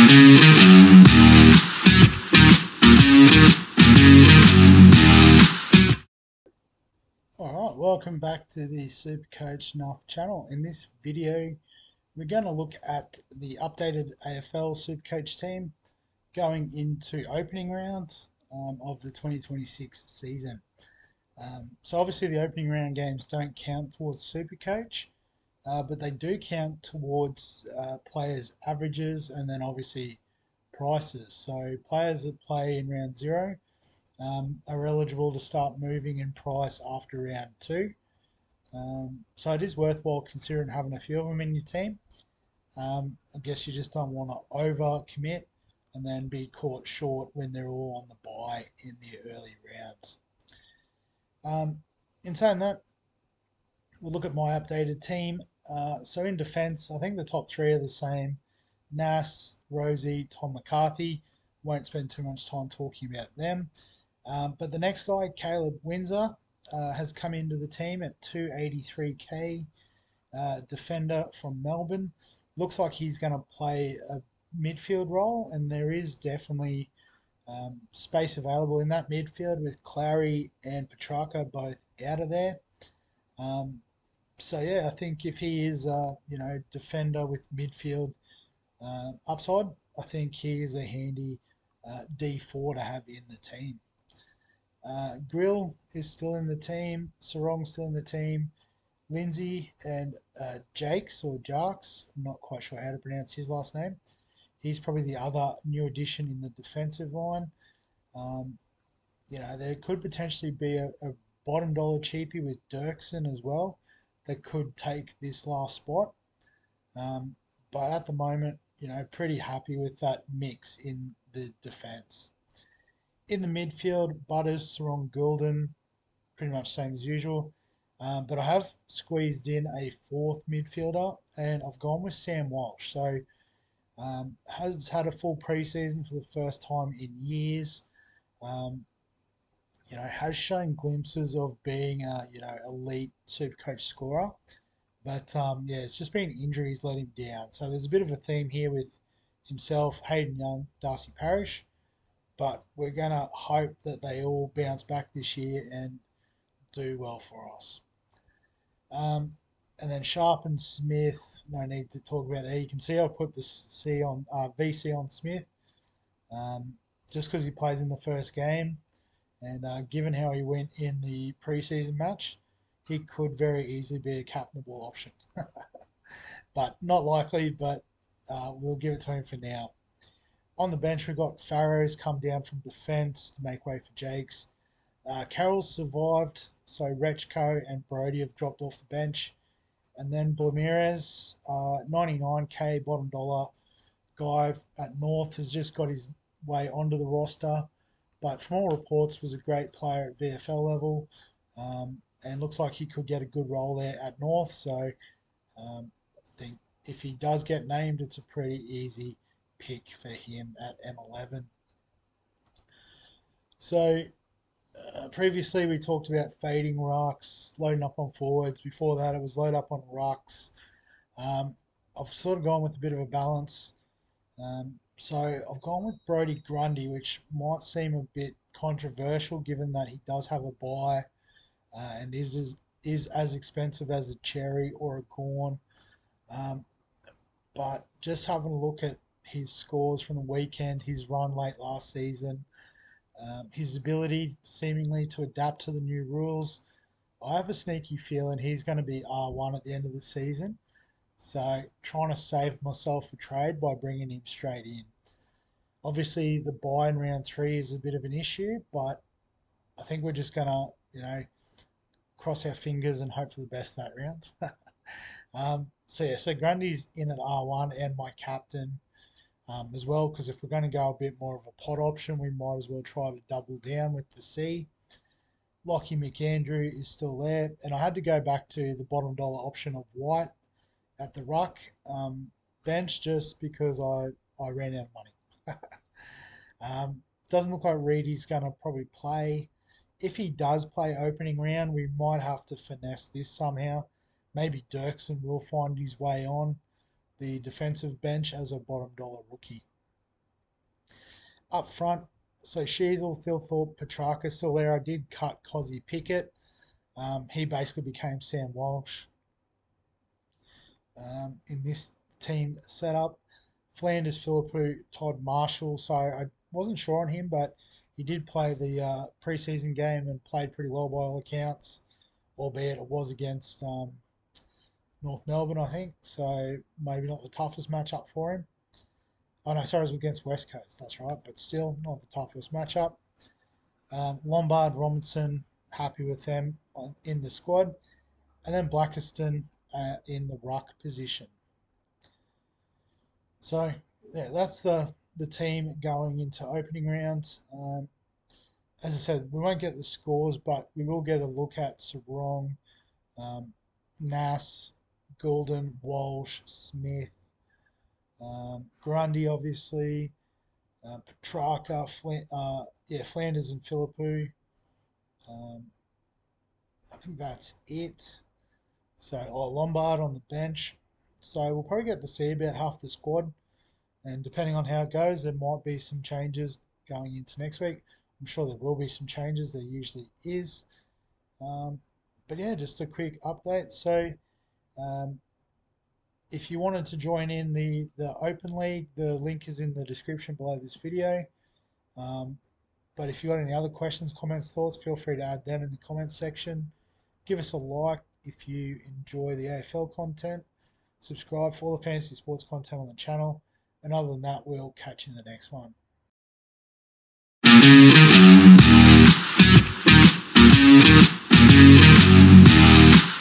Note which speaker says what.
Speaker 1: Alright, welcome back to the Supercoach Nuff channel. In this video, we're going to look at the updated AFL Supercoach team going into opening round of the 2026 season. So obviously the opening round games don't count towards Supercoach, but they do count towards players' averages and then obviously prices. So players that play in round zero are eligible to start moving in price after round two. So it is worthwhile considering having a few of them in your team. I guess you just don't want to over commit and then be caught short when they're all on the bye in the early rounds. In saying that, we'll look at my updated team. So in defence, I think the top three are the same. Nas, Rosie, Tom McCarthy. Won't spend too much time talking about them. But the next guy, Caleb Windsor, has come into the team at 283k, defender from Melbourne. Looks like he's going to play a midfield role, and there is definitely space available in that midfield with Clary and Petrarca both out of there. So yeah, I think if he is defender with midfield upside, I think he is a handy D4 to have in the team. Grill is still in the team. Sarong's still in the team. Lindsay and Jakes or Jarks, I'm not quite sure how to pronounce his last name. He's probably the other new addition in the defensive line. There could potentially be a bottom dollar cheapie with Dirksen as well that could take this last spot. But at the moment, pretty happy with that mix in the defense. In the midfield, Butters, Sarong, Goulden, pretty much same as usual. But I have squeezed in a fourth midfielder, and I've gone with Sam Walsh. So has had a full preseason for the first time in years. Has shown glimpses of being a elite Supercoach scorer, but it's just been injuries let him down. So there's a bit of a theme here with himself, Hayden Young, Darcy Parish, but we're gonna hope that they all bounce back this year and do well for us. And then Sharp and Smith, no need to talk about that. You can see I've put the C on VC on Smith, just because he plays in the first game, and given how he went in the preseason match, he could very easily be a captainable option. But not likely, but we'll give it to him for now. On the bench, we've got Farrow's come down from defence to make way for Jakes. Carroll's survived, so Rechko and Brody have dropped off the bench. And then Blamirez, 99k bottom dollar guy at North, has just got his way onto the roster. But from all reports, was a great player at VFL level, and looks like he could get a good role there at North. So I think if he does get named, it's a pretty easy pick for him at M11. So previously we talked about fading rucks, loading up on forwards. Before that, it was load up on rucks. I've sort of gone with a bit of a balance. So I've gone with Brodie Grundy, which might seem a bit controversial given that he does have a buy and is as expensive as a Cherry or a Gorn. But just having a look at his scores from the weekend, his run late last season, his ability seemingly to adapt to the new rules, I have a sneaky feeling he's going to be R1 at the end of the season. So trying to save myself a trade by bringing him straight in. Obviously, the buy in round three is a bit of an issue, but I think we're just going to, cross our fingers and hope for the best that round. So Grundy's in at R1 and my captain as well, because if we're going to go a bit more of a pot option, we might as well try to double down with the C. Lockie McAndrew is still there, and I had to go back to the bottom dollar option of White at the ruck bench just because I ran out of money. Doesn't look like Reedy's going to probably play. If he does play opening round, we might have to finesse this somehow. Maybe Dirksen will find his way on the defensive bench as a bottom dollar rookie. Up front, so Sheasel, Thilthorpe, Petrarca still there. I did cut Cozzy Pickett. He basically became Sam Walsh in this team setup. Flanders, Philippou, Todd Marshall. So I wasn't sure on him, but he did play the preseason game and played pretty well by all accounts, albeit it was against North Melbourne, I think. So maybe not the toughest matchup for him. Oh no, sorry, it was against West Coast. That's right, but still not the toughest matchup. Lombard, Robinson, happy with them in the squad, and then Blackiston in the ruck position. So yeah, that's the team going into opening round. As I said, we won't get the scores, but we will get a look at Sarong, um, Nass, Goulden, Walsh, Smith, Grundy, obviously, Petrarca, Flanders and Philippou. Um, I think that's it. So, Lombard on the bench. So we'll probably get to see about half the squad, and depending on how it goes, there might be some changes going into next week. I'm sure there will be some changes. There usually is. Um, but yeah, just a quick update. So, um, if you wanted to join in the Open League, the link is in the description below this video. Um, but if you got any other questions, comments, thoughts, feel free to add them in the comments section. Give us a like if you enjoy the AFL content. Subscribe for all the fantasy sports content on the channel. And other than that, we'll catch you in the next one.